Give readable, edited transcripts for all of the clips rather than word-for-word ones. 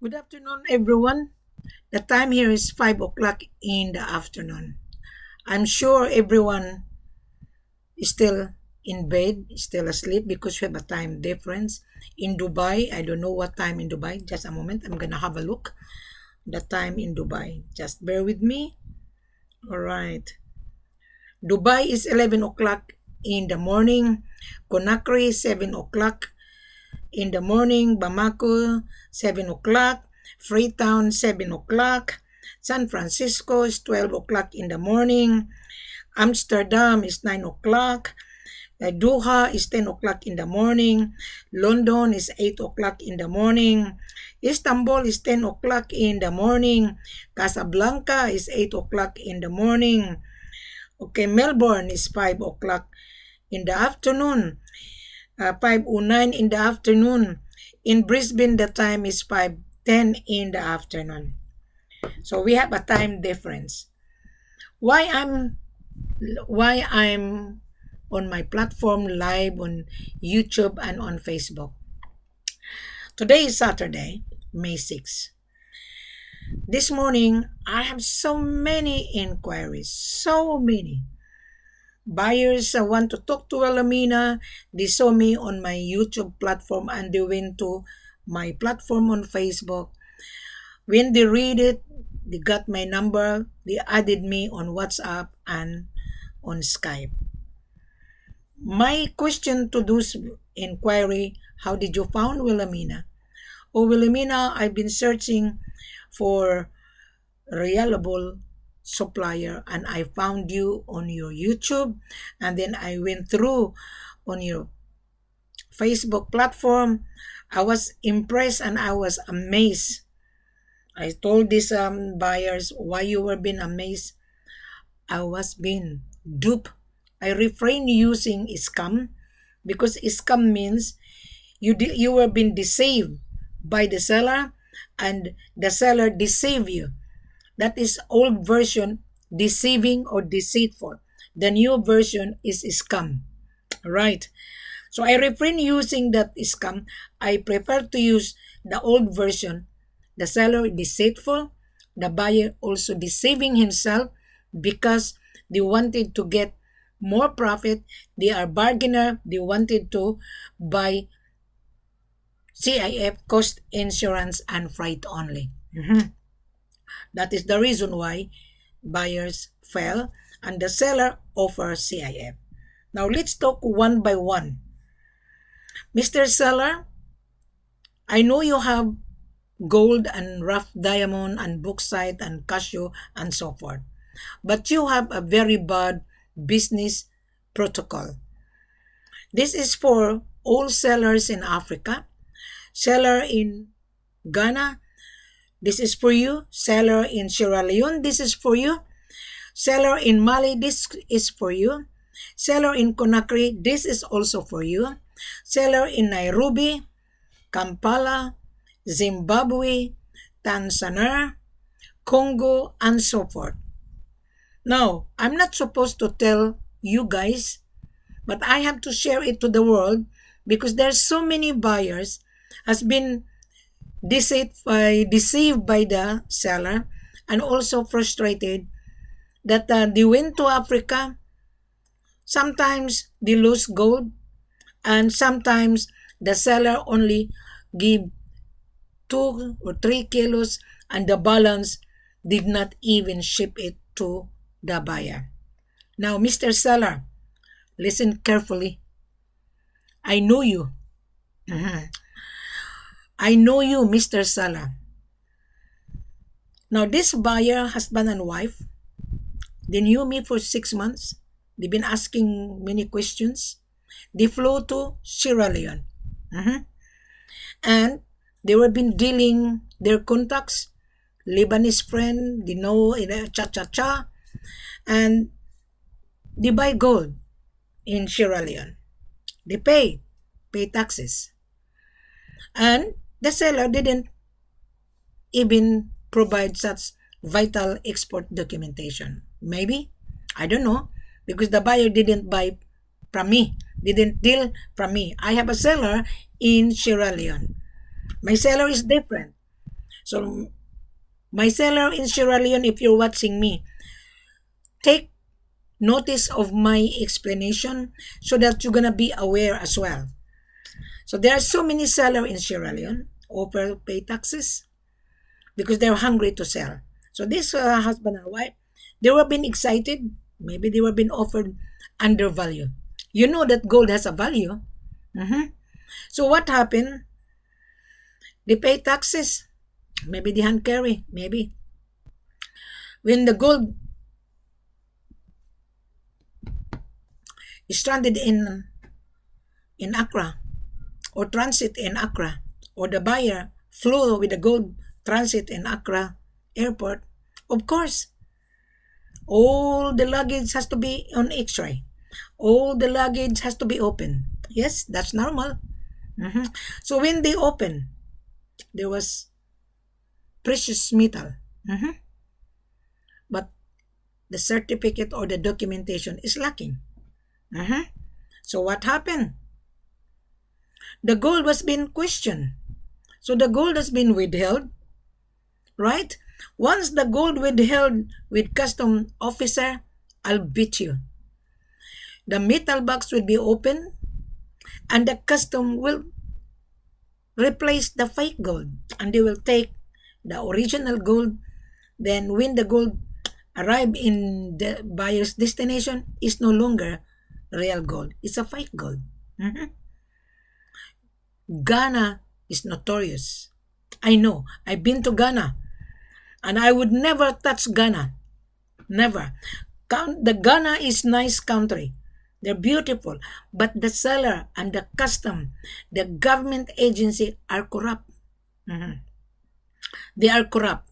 Good afternoon, everyone. The time here is 5 o'clock in the afternoon. I'm sure everyone is still in bed, still asleep because we have a time difference. In Dubai, I don't know what time in Dubai. Just a moment, I'm gonna have a look. The time in Dubai. Just bear with me. All right. Dubai is 11 o'clock in the morning. Conakry, 7 o'clock in the morning. Bamako, 7 o'clock. Freetown, 7 o'clock. San Francisco is 12 o'clock in the morning. Amsterdam is 9 o'clock. Doha is 10 o'clock in the morning. London is 8 o'clock in the morning. Istanbul is 10 o'clock in the morning. Casablanca is 8 o'clock in the morning. Okay, Melbourne is 5 o'clock in the afternoon. 5:09 in the afternoon. In Brisbane, the time is 5:10 in the afternoon. So we have a time difference. Why I'm on my platform live on YouTube and on Facebook. Today is Saturday, May 6th. This morning, I have so many inquiries, so many. Buyers want to talk to Wilhelmina. They saw me on my YouTube platform and they went to my platform on Facebook. When they read it, they got my number. They added me on WhatsApp and on Skype. My question to those inquiry, how did you found Wilhelmina? Oh, Wilhelmina, I've been searching for reliable supplier and I found you on your YouTube, and then I went through on your Facebook platform. I was impressed and I was amazed. I told these buyers why you were being amazed. I was being duped. I refrain using scam because scam means you were being deceived by the seller and the seller deceive you. That is old version, deceiving or deceitful. The new version is scam. Right. So I refrain using that scam. I prefer to use the old version. The seller deceitful, the buyer also deceiving himself because they wanted to get more profit. They are bargainer. They wanted to buy CIF, cost, insurance, and freight only. That is the reason why buyers fell and the seller offers CIF. Now let's talk one by one. Mr. Seller, I know you have gold and rough diamond and bauxite and cashew and so forth, but you have a very bad business protocol. This is for all sellers in Africa, seller in Ghana, this is for you. Seller in Sierra Leone, this is for you. Seller in Mali, this is for you. Seller in Conakry, this is also for you. Seller in Nairobi, Kampala, Zimbabwe, Tanzania, Congo, and so forth. Now, I'm not supposed to tell you guys, but I have to share it to the world because there's so many buyers has been deceived by the seller and also frustrated that they went to Africa. Sometimes they lose gold and sometimes the seller only give 2 or 3 kilos and the balance did not even ship it to the buyer. Now, Mr. Seller, listen carefully. I know you. I know you, Mr. Seller. Now, this buyer, husband and wife, they knew me for 6 months. They've been asking many questions. They flew to Sierra Leone. And they were been dealing their contacts, Lebanese friend, they know, cha-cha-cha. And they buy gold in Sierra Leone. They pay taxes. And the seller didn't even provide such vital export documentation. Maybe, I don't know, because the buyer didn't buy from me, didn't deal from me. I have a seller in Sierra Leone. My seller is different. So, my seller in Sierra Leone, if you're watching me, take notice of my explanation so that you're gonna be aware as well. So there are so many sellers in Sierra Leone overpay taxes because they're hungry to sell. So this husband and wife, they were being excited. Maybe they were being offered undervalue. You know that gold has a value. Mhm. So what happened? They pay taxes. Maybe they hand carry. Maybe when the gold is stranded in Accra or transit in Accra, or the buyer flew with the gold transit in Accra airport, of course, all the luggage has to be on X-ray. All the luggage has to be open. Yes, that's normal. Mhm. So when they open, there was precious metal. Mhm. But the certificate or the documentation is lacking. Mhm. So what happened? The gold was being questioned. So the gold has been withheld, right? Once the gold withheld with custom officer, I'll beat you. The metal box will be open and the custom will replace the fake gold and they will take the original gold. Then when the gold arrive in the buyer's destination, it's no longer real gold. It's a fake gold. Mhm. Ghana is notorious. I know. I've been to Ghana and I would never touch Ghana. Never. The Ghana is nice country. They're beautiful. But the seller and the custom, the government agency are corrupt. Mhm. They are corrupt.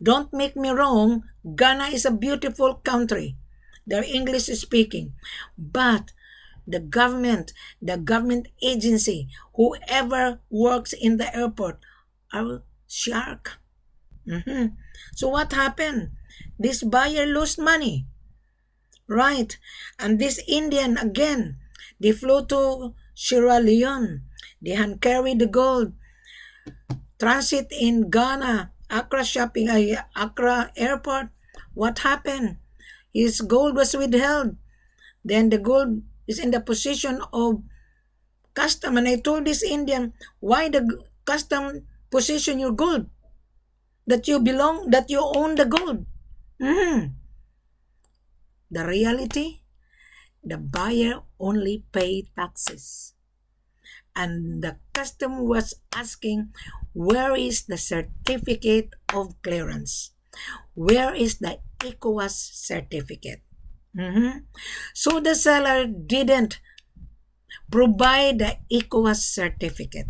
Don't make me wrong. Ghana is a beautiful country. They're English speaking. But the government agency, whoever works in the airport are shark. Mhm. So what happened? This buyer lost money, right? And this Indian again, they flew to Sierra Leone. They hand carried the gold, transit in Ghana, Accra airport. What happened? His gold was withheld. Then the gold is in the position of custom. And I told this Indian, why the custom position your gold? That you own the gold. Mhm. The reality, the buyer only paid taxes. And the custom was asking, where is the certificate of clearance? Where is the ECOWAS certificate? Mhm. So the seller didn't provide the ECOWAS certificate.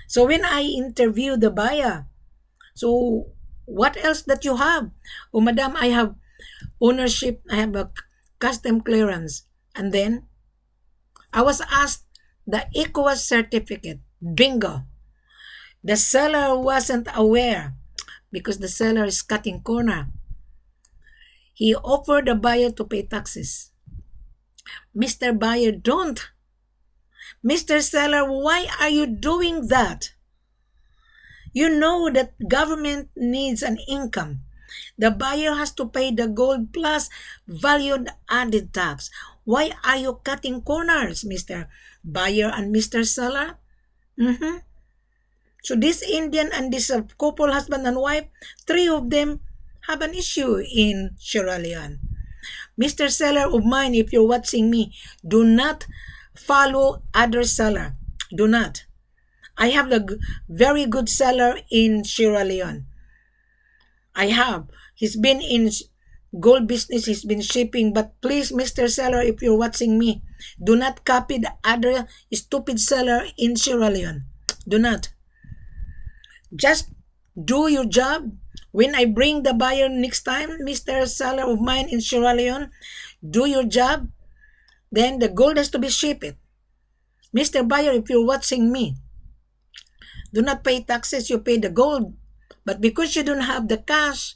So when I interview the buyer, so what else that you have? Oh, madam, I have ownership, I have a custom clearance. And then I was asked the ECOWAS certificate. Bingo. The seller wasn't aware because the seller is cutting corner. He offered the buyer to pay taxes. Mr. Buyer, don't. Mr. Seller, why are you doing that? You know that government needs an income. The buyer has to pay the gold plus value added tax. Why are you cutting corners, Mr. Buyer and Mr. Seller? Mhm. So this Indian and this couple, husband and wife, three of them have an issue in Sierra Leone. Mr. Seller of mine, if you're watching me, do not follow other seller. Do not. I have a very good seller in Sierra Leone. I have. He's been in gold business. He's been shipping. But please, Mr. Seller, if you're watching me, do not copy the other stupid seller in Sierra Leone. Do not. Just do your job. When I bring the buyer next time, Mr. Seller of mine in Sierra Leone, do your job. Then the gold has to be shipped. Mr. Buyer, if you're watching me, do not pay taxes, you pay the gold. But because you don't have the cash,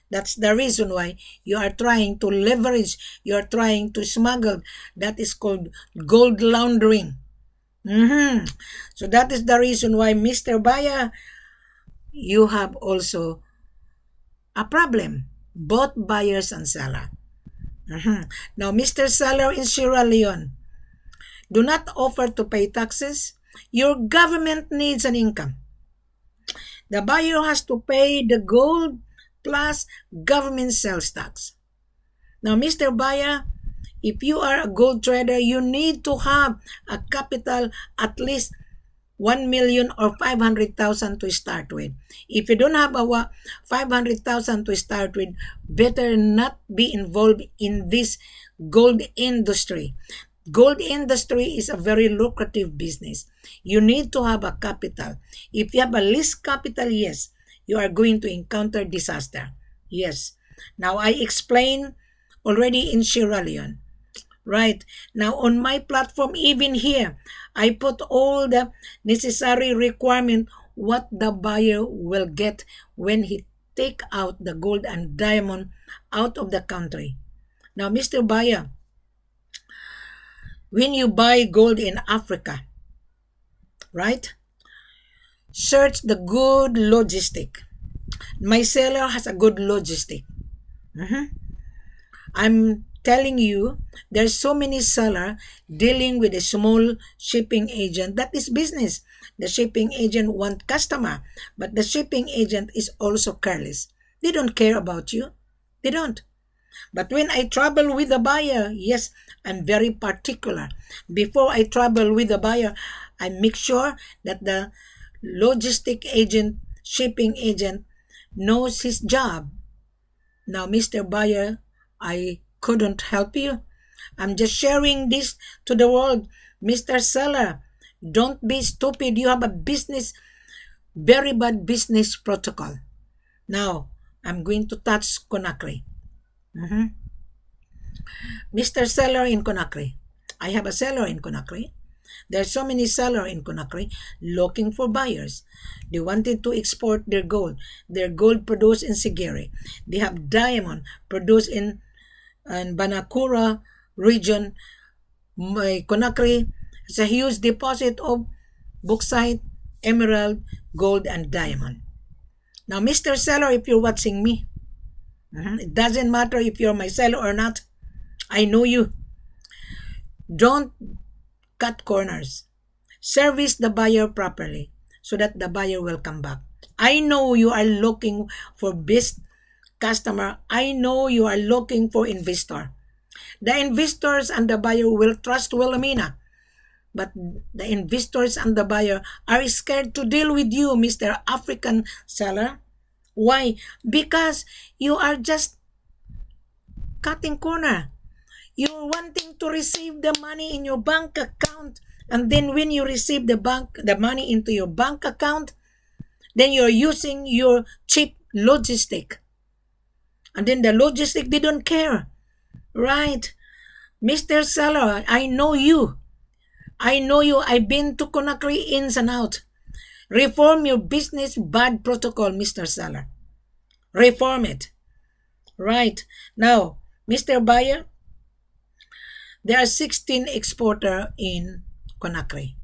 that's the reason why you are trying to leverage, you are trying to smuggle. That is called gold laundering. So that is the reason why, Mr. Buyer, you have also a problem, both buyers and seller. Now, Mr. Seller in Sierra Leone, do not offer to pay taxes. Your government needs an income. The buyer has to pay the gold plus government sales tax. Now, Mr. Buyer, if you are a gold trader, you need to have a capital at least 1 million or 500,000 to start with. If you don't have a 500,000 to start with, better not be involved in this gold industry. Gold industry is a very lucrative business. You need to have a capital. If you have a least capital, yes, you are going to encounter disaster. Yes. Now, I explained already in Sierra Leone. Right. Now, on my platform, even here, I put all the necessary requirement what the buyer will get when he take out the gold and diamond out of the country. Now, Mr. Buyer, when you buy gold in Africa, right, search the good logistic. My seller has a good logistic. I'm telling you, there's so many seller dealing with a small shipping agent. That is business. The shipping agent want customer, but the shipping agent is also careless. They don't care about you. They don't. But when I travel with the buyer, yes, I'm very particular. Before I travel with the buyer, I make sure that the logistic agent, shipping agent, knows his job. Now, Mr. Buyer, I couldn't help you. I'm just sharing this to the world. Mr. Seller, don't be stupid. You have a business, very bad business protocol. Now, I'm going to touch Conakry. Mr. Seller in Conakry. I have a seller in Conakry. There are so many sellers in Conakry looking for buyers. They wanted to export their gold. Their gold produced in Sigiri. They have diamond produced in Banakura region. Conakry has a huge deposit of bauxite, emerald, gold, and diamond. Now, Mr. Seller, if you're watching me, it doesn't matter if you're my seller or not. I know you. Don't cut corners. Service the buyer properly so that the buyer will come back. I know you are looking for best customer. I know you are looking for investor. The investors and the buyer will trust Wilhelmina. But the investors and the buyer are scared to deal with you, Mr. African seller. Why? Because you are just cutting corner. You're wanting to receive the money in your bank account. And then when you receive the money into your bank account, then you're using your cheap logistic. And then the logistic, they don't care. Right? Mr. Seller, I know you. I know you. I've been to Conakry ins and out. Reform your business bad protocol, Mr. Seller. Reform it. Right. Now, Mr. Buyer, there are 16 exporter in Conakry.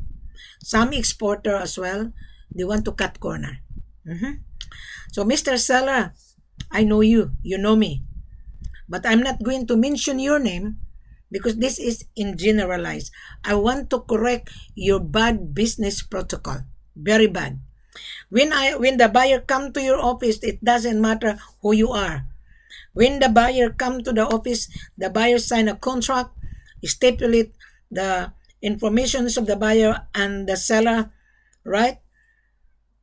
Some exporter as well, they want to cut corner. So, Mr. Seller, I know you. You know me. But I'm not going to mention your name because this is in generalized. I want to correct your bad business protocol. Very bad. When the buyer come to your office, it doesn't matter who you are. When the buyer come to the office, the buyer sign a contract, stipulate the informations of the buyer and the seller, right?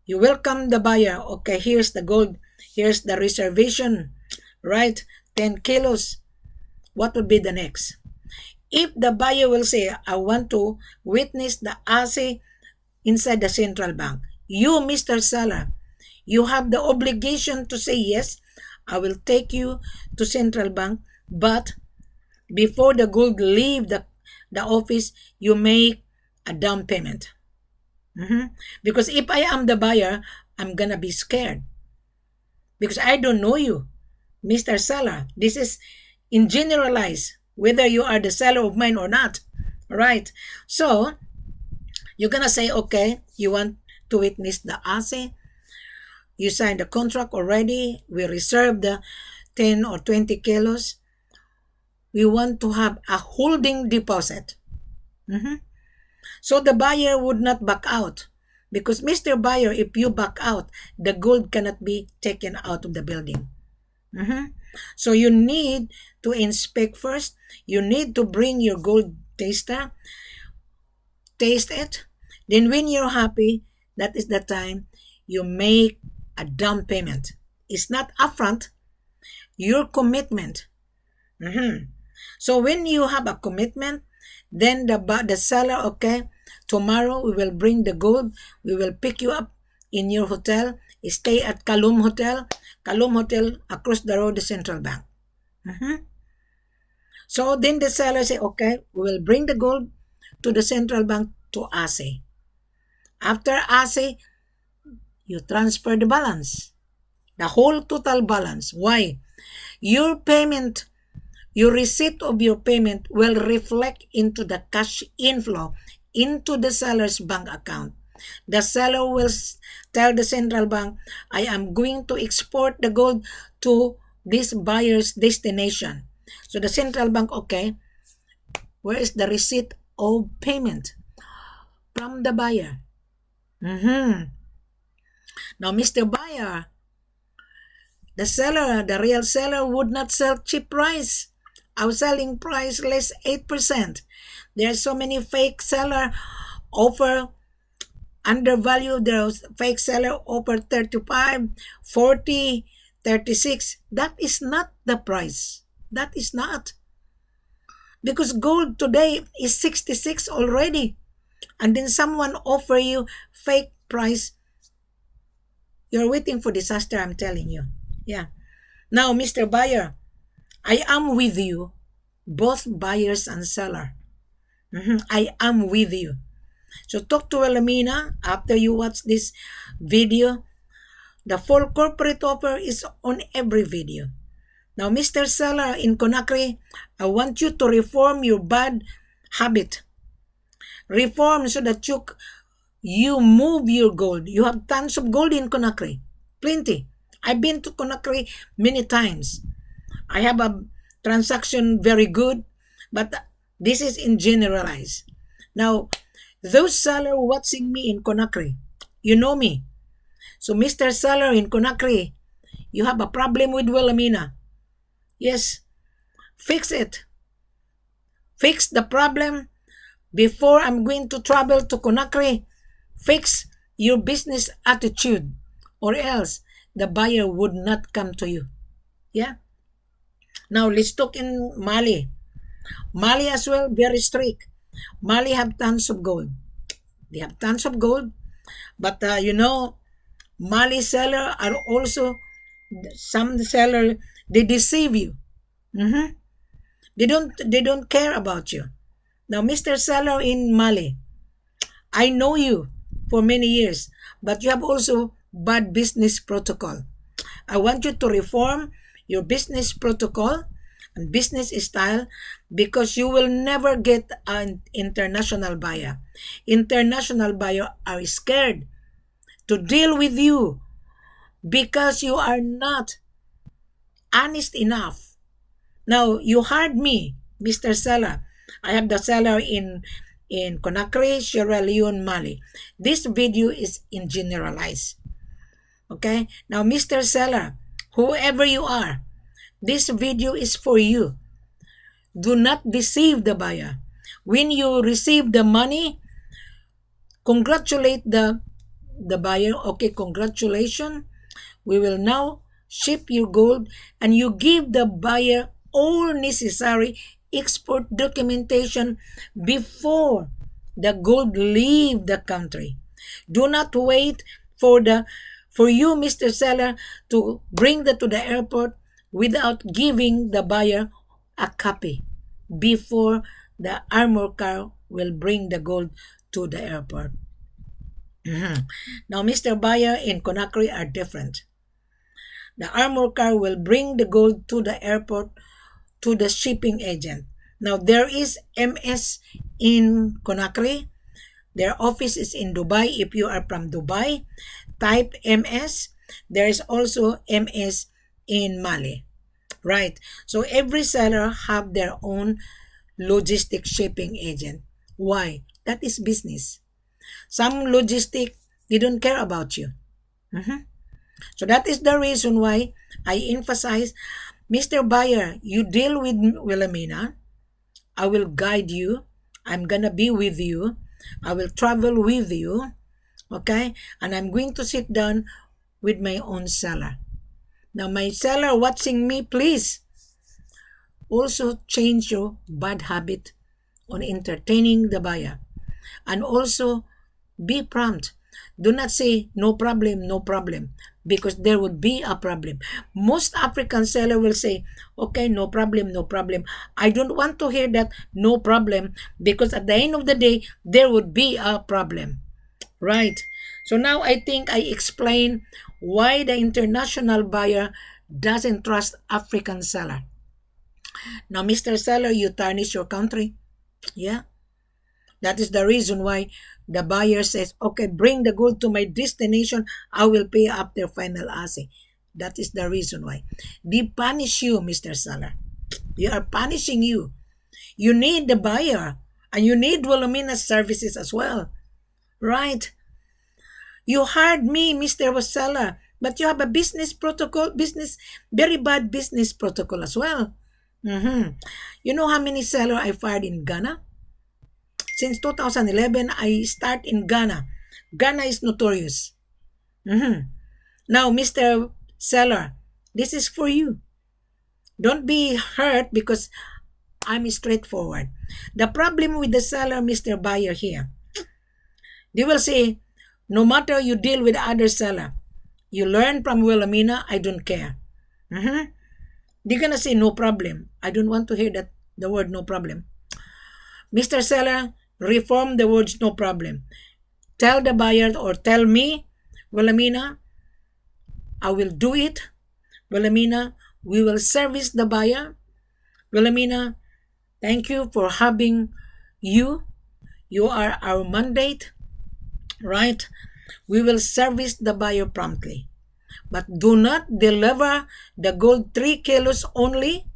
You welcome the buyer. Okay, here's the gold. Here's the reservation, right? 10 kilos. What would be the next? If the buyer will say, I want to witness the assay inside the central bank, you, Mr. Seller, you have the obligation to say, yes, I will take you to central bank, but before the gold leave the office, you make a down payment. Because if I am the buyer, I'm gonna be scared. Because I don't know you, Mr. Seller. This is in generalized, whether you are the seller of mine or not. Right? So, you're gonna say, okay, you want to witness the assay. You signed the contract already. We reserve the 10 or 20 kilos. We want to have a holding deposit. Mhm. So the buyer would not back out. Because Mr. Buyer, if you back out, the gold cannot be taken out of the building. Mhm. So you need to inspect first. You need to bring your gold taster, taste it. Then when you're happy, that is the time you make a down payment. It's not upfront, your commitment. Mhm. So when you have a commitment, then the seller, okay, tomorrow we will bring the gold. We will pick you up in your hotel. Stay at Kalum Hotel. Kalum Hotel across the road, the Central Bank. Mhm. So then the seller say, okay, we will bring the gold to the Central Bank to ASE. After ASE, you transfer the balance, the whole total balance. Why? Your payment, your receipt of your payment will reflect into the cash inflow into the seller's bank account. The seller will tell the central bank, I am going to export the gold to this buyer's destination. So the central bank, okay, where is the receipt of payment? From the buyer. Mhm. Now, Mr. Buyer, the seller, the real seller would not sell cheap price. Our selling price less 8%. There are so many fake seller offer undervalue. There's fake seller offer 35, 40, 36. That is not the price. That is not. Because gold today is 66 already. And then someone offer you fake price. You're waiting for disaster, I'm telling you. Yeah. Now, Mr. Buyer, I am with you, both buyers and seller. I am with you. So talk to Wilhelmina after you watch this video. The full corporate offer is on every video. Now, Mr. Seller in Conakry, I want you to reform your bad habit. Reform so that you move your gold. You have tons of gold in Conakry. Plenty. I've been to Conakry many times. I have a transaction very good, but this is in generalized. Now, those seller watching me in Conakry, you know me. So, Mr. Seller in Conakry, you have a problem with Wilhelmina. Yes, fix it. Fix the problem before I'm going to travel to Conakry. Fix your business attitude, or else the buyer would not come to you. Yeah. Now let's talk in Mali. Mali as well, very strict. Mali have tons of gold. They have tons of gold, but Mali seller are also some seller. They deceive you. Mhm. They don't care about you. Now, Mr. Seller in Mali, I know you for many years, but you have also bad business protocol. I want you to reform your business protocol and business style because you will never get an international buyer. International buyer are scared to deal with you because you are not honest enough. Now, you hired me, Mr. Seller. I have the seller in Conakry, Sierra Leone, Mali. This video is in generalized. Okay? Now, Mr. Seller, whoever you are, this video is for you. Do not deceive the buyer. When you receive the money, congratulate the buyer. Okay, congratulations. We will now ship your gold and you give the buyer all necessary export documentation before the gold leave the country. Do not wait for you, Mr. Seller, to bring that to the airport without giving the buyer a copy before the armor car will bring the gold to the airport. Now, Mr. Buyer in Conakry are different. The armor car will bring the gold to the airport to the shipping agent. Now, there is MS in Conakry. Their office is in Dubai. If you are from Dubai, type MS. There is also MS in Mali. Right. So every seller have their own logistic shipping agent. Why? That is business. Some logistic, they don't care about you. Mhm. So that is the reason why I emphasize, Mr. Buyer, you deal with Wilhelmina. I will guide you. I'm gonna be with you. I will travel with you. Okay? And I'm going to sit down with my own seller. Now, my seller watching me, please also change your bad habit on entertaining the buyer. And also be prompt. Do not say no problem, because there would be a problem. Most African seller will say, okay, no problem, no problem. I don't want to hear that no problem, because at the end of the day, there would be a problem. Right. So now I think I explain why the international buyer doesn't trust African seller. Now, Mr. Seller, you tarnish your country. Yeah. That is the reason why the buyer says, okay, bring the gold to my destination. I will pay after final assay. That is the reason why. They punish you, Mr. Seller. They are punishing you. You need the buyer, and you need Wilhelmina's services as well. Right? You hired me, Mr. Seller, but you have a business protocol, very bad business protocol as well. Mhm. You know how many seller I fired in Ghana? Since 2011, I start in Ghana. Ghana is notorious. Mhm. Now, Mr. Seller, this is for you. Don't be hurt because I'm straightforward. The problem with the seller, Mr. Buyer here, they will say, no matter you deal with other seller, you learn from Wilhelmina, I don't care. Mhm. They're gonna say no problem. I don't want to hear that the word no problem. Mr. Seller, reform the words no problem. Tell the buyer or tell me, Wilhelmina, I will do it. Wilhelmina, we will service the buyer. Wilhelmina, thank you for having you. You are our mandate, right? We will service the buyer promptly. But do not deliver the gold 3 kilos only.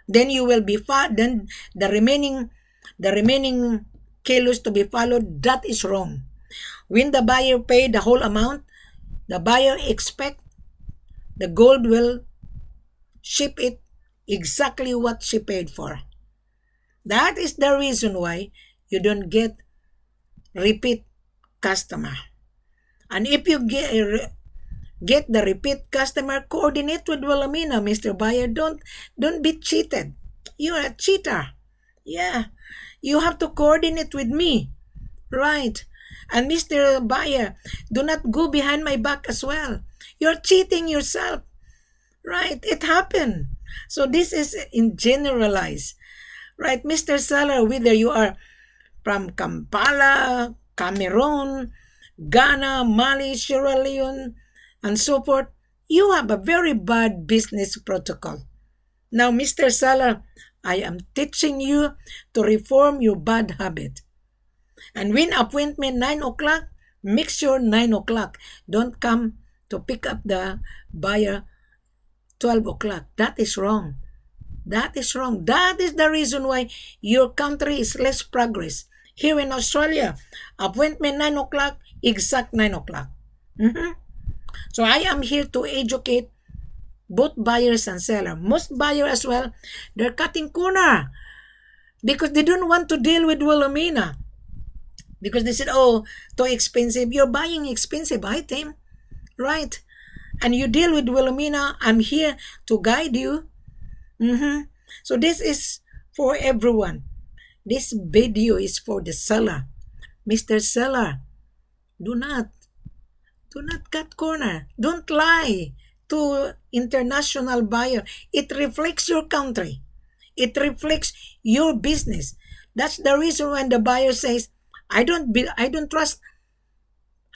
Then you will be then the remaining kilos to be followed. That is wrong. When the buyer pay the whole amount, the buyer expect the gold will ship it exactly what she paid for. That is the reason why you don't get repeat customer. And if you get the repeat customer, coordinate with Wilhelmina, Mr. Buyer. Don't be cheated. You are a cheater. Yeah. You have to coordinate with me. Right. And Mr. Buyer, do not go behind my back as well. You're cheating yourself. Right. It happened. So this is in generalize. Right. Mr. Seller, whether you are from Kampala, Cameroon, Ghana, Mali, Sierra Leone, and so forth, you have a very bad business protocol. Now, Mr. Seller, I am teaching you to reform your bad habit. And when appointment 9 o'clock, make sure 9 o'clock. Don't come to pick up the buyer 12 o'clock. That is wrong. That is wrong. That is the reason why your country is less progress. Here in Australia, appointment 9 o'clock, exact 9 o'clock. Mhm. So I am here to educate both buyers and seller. Most buyers as well, they're cutting corner because they don't want to deal with Wilhelmina. Because they said, oh, too expensive. You're buying expensive item, right? And you deal with Wilhelmina. I'm here to guide you. So this is for everyone. This video is for the seller. Mr. Seller, do not cut corner. Don't lie to international buyer. It reflects your country. It reflects your business. That's the reason when the buyer says, I don't trust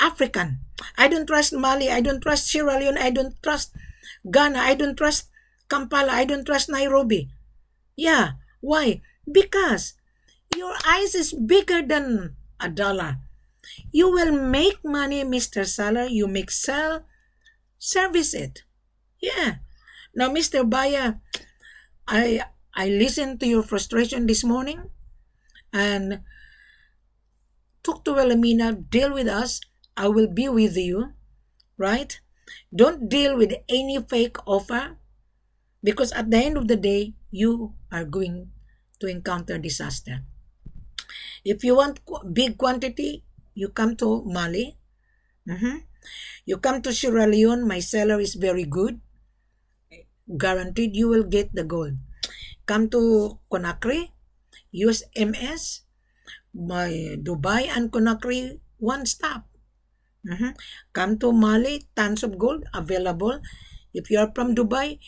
African. I don't trust Mali. I don't trust Sierra Leone. I don't trust Ghana. I don't trust Kampala. I don't trust Nairobi. Yeah. Why? Because your eyes is bigger than a dollar. You will make money, Mr. Seller. You make sell Service it. Yeah. Now, Mr. Baya, I listened to your frustration this morning and talk to Wilhelmina, deal with us. I will be with you, right? Don't deal with any fake offer because at the end of the day, you are going to encounter disaster. If you want big quantity, you come to Mali. Mhm. You come to Sierra Leone, my seller is very good. Guaranteed you will get the gold. Come to Conakry, use MS, by Dubai and Conakry, one stop. Mhm. Come to Mali, tons of gold available. If you are from Dubai,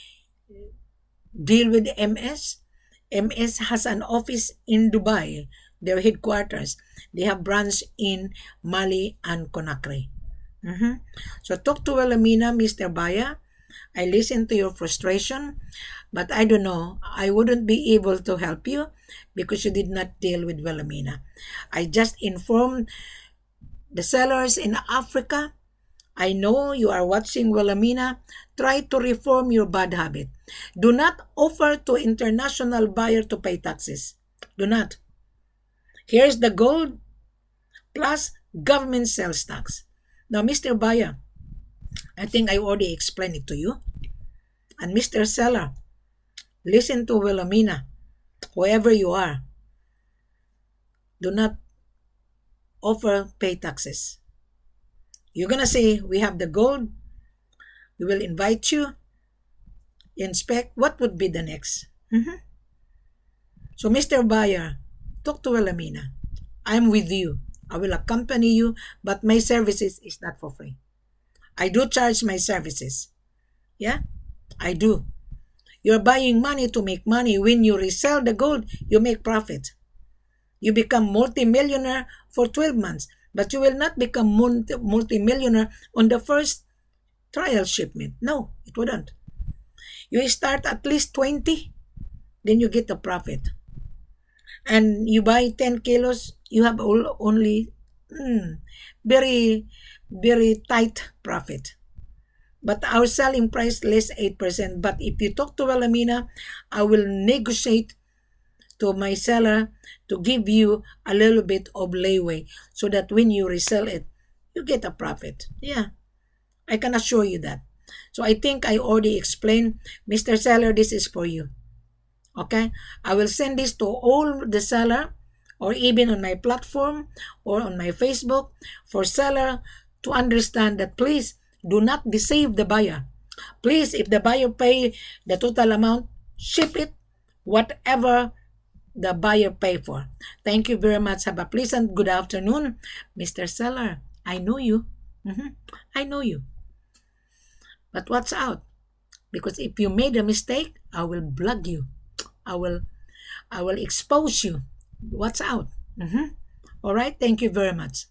deal with MS. MS has an office in Dubai, their headquarters. They have branch in Mali and Conakry. Mhm. So talk to Wilhelmina, Mr. Baya. I listen to your frustration, but I don't know. I wouldn't be able to help you because you did not deal with Wilhelmina. I just informed the sellers in Africa. I know you are watching Wilhelmina. Try to reform your bad habit. Do not offer to international buyer to pay taxes. Do not. Here's the gold plus government sales tax. Now, Mr. Buyer, I think I already explained it to you. And Mr. Seller, listen to Wilhelmina, whoever you are. Do not offer pay taxes. You're going to say, we have the gold. We will invite you. Inspect. What would be the next? Mhm. So, Mr. Buyer, talk to Wilhelmina. I'm with you. I will accompany you, but my services is not for free. I do charge my services. Yeah, I do. You're buying money to make money. When you resell the gold, you make profit. You become multimillionaire for 12 months, but you will not become multimillionaire on the first trial shipment. No, it wouldn't. You start at least 20, then you get the profit. And you buy 10 kilos, you have only very, very tight profit. But our selling price less 8%. But if you talk to Wilhelmina, I will negotiate to my seller to give you a little bit of leeway so that when you resell it, you get a profit. Yeah, I can assure you that. So I think I already explained, Mr. Seller, this is for you. Okay, I will send this to all the seller or even on my platform or on my Facebook for seller to understand that please do not deceive the buyer. Please, if the buyer pay the total amount, ship it whatever the buyer pay for. Thank you very much. Have a pleasant good afternoon, Mr. Seller. I know you. I know you. But watch out. Because if you made a mistake, I will block you. I will expose you. Watch out. All right. Thank you very much.